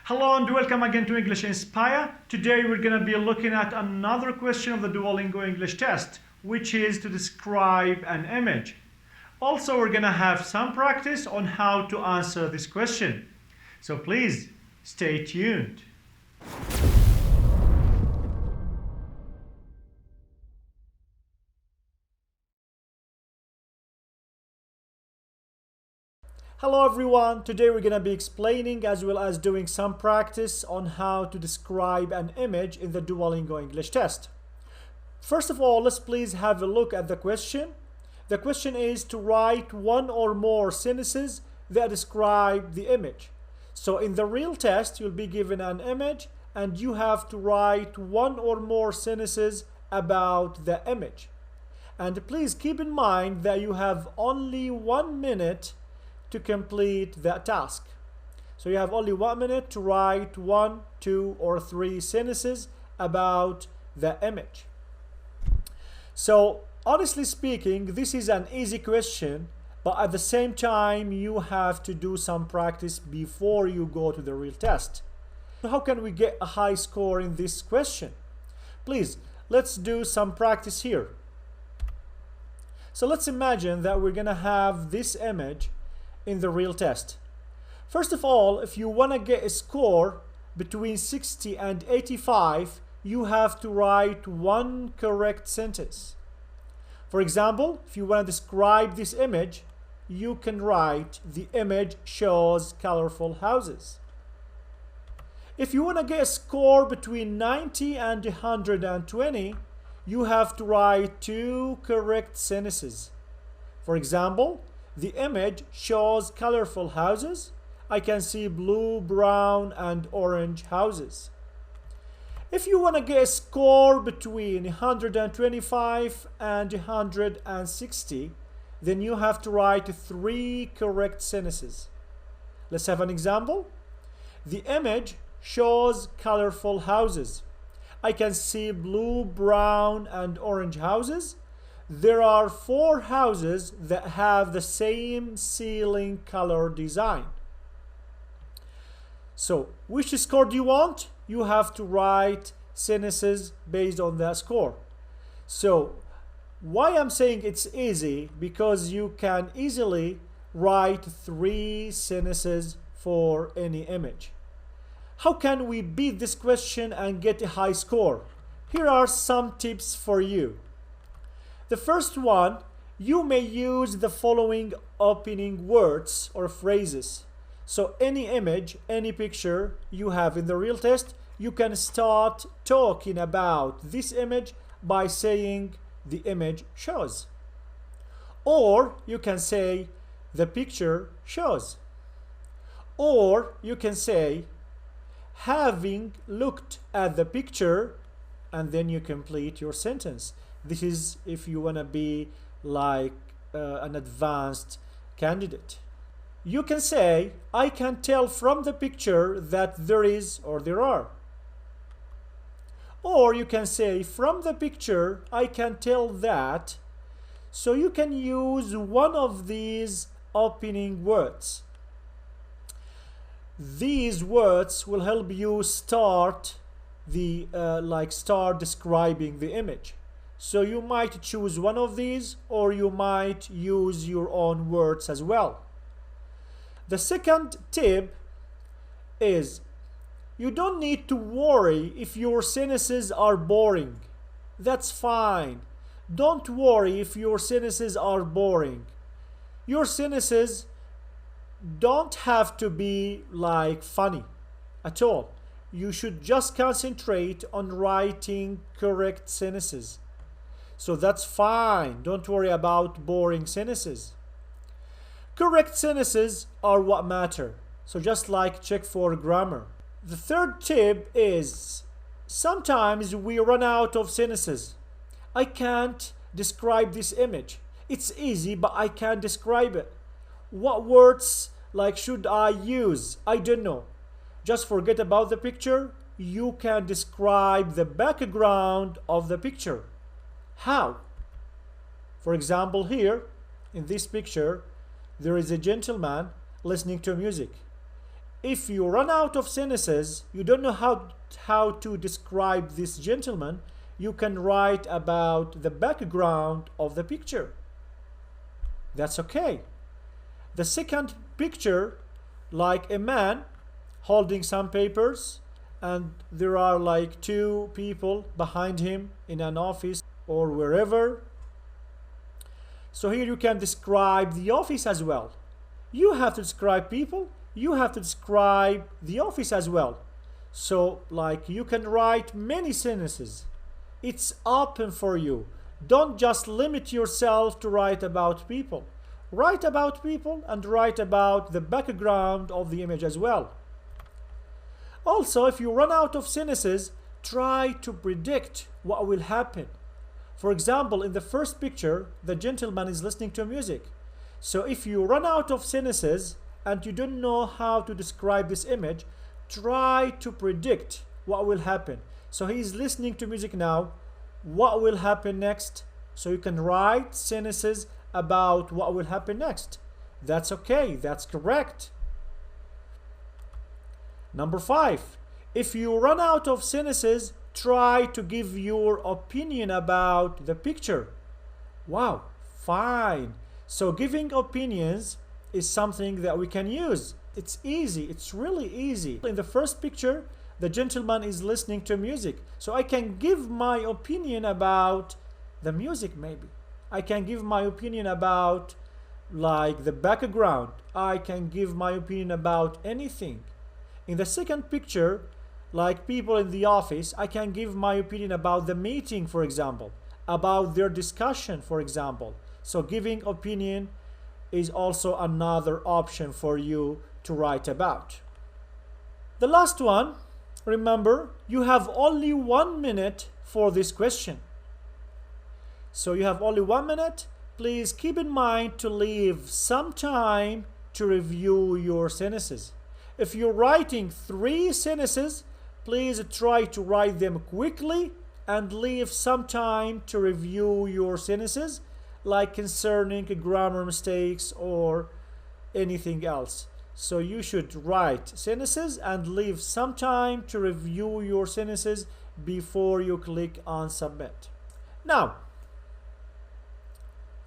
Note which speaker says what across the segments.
Speaker 1: Hello and welcome again to English Inspire. Today we're going to be looking at another question of the Duolingo English Test, which is to describe an image. Also, we're going to have some practice on how to answer this question. So please stay tuned. Hello everyone, today we're going to be explaining as well as doing some practice on how to describe an image in the Duolingo English Test. First of all, let's please have a look at the question. The question is to write one or more sentences that describe the image. So in the real test, you'll be given an image and you have to write one or more sentences about the image. And please keep in mind that you have only 1 minute to complete that task. So you have only 1 minute to write 1, 2, or 3 sentences about the image. So honestly speaking, this is an easy question, but at the same time you have to do some practice before you go to the real test. So how can we get a high score in this question? Please, let's do some practice here. So let's imagine that we're gonna have this image in the real test. First of all, if you want to get a score between 60 and 85, you have to write one correct sentence. For example, if you want to describe this image, you can write the image shows colorful houses. If you want to get a score between 90 and 120, you have to write 2 correct sentences. For example, the image shows colorful houses. I can see blue, brown, and orange houses. If you want to get a score between 125 and 160, then you have to write 3 correct sentences. Let's have an example. The image shows colorful houses. I can see blue, brown, and orange houses. There are 4 houses that have the same ceiling color design. So, which score do you want? You have to write sentences based on that score. So, why I'm saying it's easy? Because you can easily write 3 sentences for any image. How can we beat this question and get a high score? Here are some tips for you. The first one, you may use the following opening words or phrases. So any image, any picture you have in the real test, you can start talking about this image by saying the image shows. Or you can say the picture shows. Or you can say having looked at the picture, and then you complete your sentence. This is if you want to be like an advanced candidate. You can say, I can tell from the picture that there is or there are. Or you can say, from the picture, I can tell that. So you can use one of these opening words. These words will help you start describing the image. So you might choose one of these, or you might use your own words as well. The second tip is you don't need to worry if your sentences are boring. That's fine. Don't worry if your sentences are boring. Your sentences don't have to be like funny at all. You should just concentrate on writing correct sentences. So that's fine. Don't worry about boring sentences. Correct sentences are what matter. So just like check for grammar. The third tip is sometimes we run out of sentences. I can't describe this image. It's easy, but I can't describe it. What words should I use? I don't know. Just forget about the picture. You can describe the background of the picture. How? For example, here in this picture, there is a gentleman listening to music. if you run out of sentences, you don't know how to describe this gentleman, you can write about the background of the picture. That's okay. The second picture, like a man holding some papers, and there are like two people behind him in an office or wherever. So here you can describe the office as well. You have to describe people, you have to describe the office as well. So like you can write many sentences. It's open for you. Don't just limit yourself to write about people. Write about people and write about the background of the image as well. Also, if you run out of sentences, try to predict what will happen. For example, in the first picture, the gentleman is listening to music. So if you run out of sentences and you don't know how to describe this image, try to predict what will happen. So he is listening to music now. What will happen next? So you can write sentences about what will happen next. That's okay. That's correct. Number 5. If you run out of sentences, try to give your opinion about the picture. Wow, fine. So giving opinions is something that we can use. It's easy. It's really easy. In the first picture, the gentleman is listening to music. So I can give my opinion about the music maybe. I can give my opinion about like the background. I can give my opinion about anything. In the second picture, like people in the office, I can give my opinion about the meeting, for example, about their discussion, for example. So giving opinion is also another option for you to write about. The last one, remember, you have only 1 minute for this question. So you have only 1 minute. Please keep in mind to leave some time to review your sentences. If you're writing 3 sentences, please try to write them quickly and leave some time to review your sentences, like concerning grammar mistakes or anything else. So you should write sentences and leave some time to review your sentences before you click on submit. Now,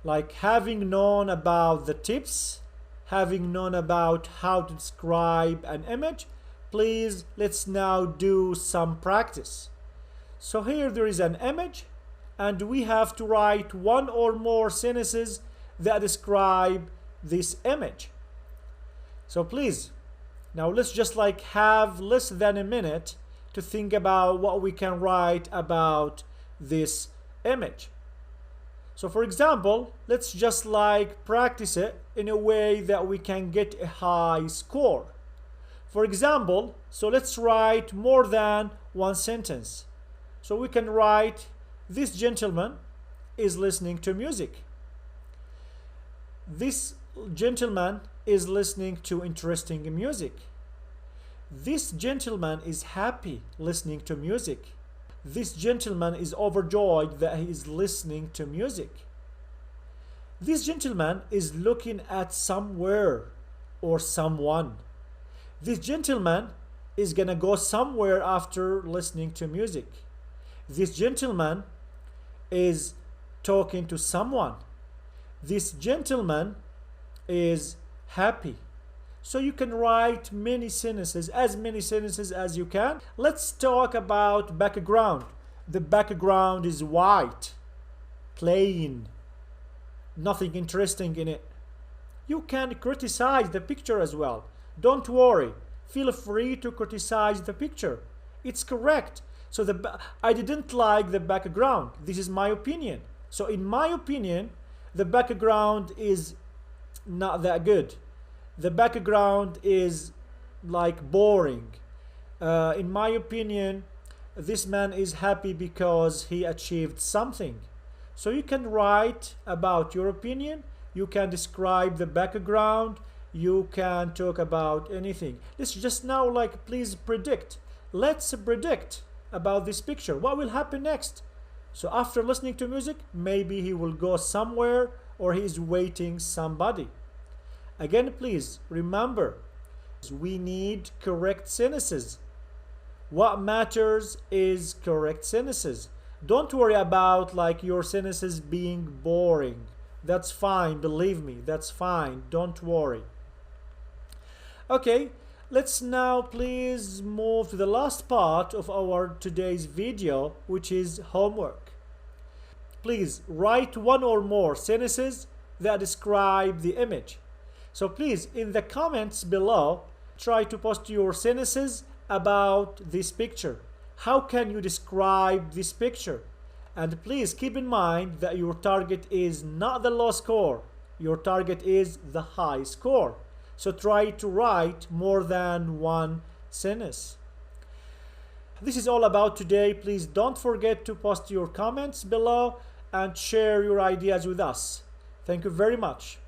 Speaker 1: like having known about the tips, having known about how to describe an image, please let's now do some practice. So here there is an image and we have to write 1 or more sentences that describe this image. So please, now let's just like have less than a minute to think about what we can write about this image. So for example, let's just like practice it in a way that we can get a high score. For example, so let's write more than 1 sentence. So we can write, this gentleman is listening to music. This gentleman is listening to interesting music. This gentleman is happy listening to music. This gentleman is overjoyed that he is listening to music. This gentleman is looking at somewhere or someone. This gentleman is gonna go somewhere after listening to music. This gentleman is talking to someone. This gentleman is happy. So you can write many sentences as you can. Let's talk about background. The background is white, plain, nothing interesting in it. You can criticize the picture as well. Don't worry. Feel free to criticize the picture. It's correct. So I didn't like the background. This is my opinion. So in my opinion, the background is not that good. The background is like boring. In my opinion, this man is happy because he achieved something. So you can write about your opinion, you can describe the background, you can talk about anything. Let's just now like please predict. Let's predict about this picture. What will happen next? So after listening to music, maybe he will go somewhere or he is waiting somebody. Again, please remember, We need correct sentences. What matters is correct sentences. Don't worry about like your sentences being boring. That's fine, believe me, that's fine. Don't worry. Okay, let's now please move to the last part of our today's video, which is homework. Please write one or more sentences that describe the image. So please, in the comments below, try to post your sentences about this picture. How can you describe this picture? And please keep in mind that your target is not the low score. Your target is the high score. So try to write more than one sentence. This is all about today. Please don't forget to post your comments below and share your ideas with us. Thank you very much.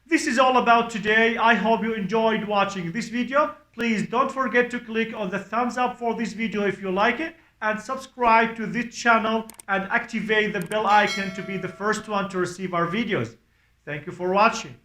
Speaker 1: This is all about today. I hope you enjoyed watching this video. Please don't forget to click on the thumbs up for this video if you like it, and subscribe to this channel and activate the bell icon to be the first one to receive our videos. Thank you for watching.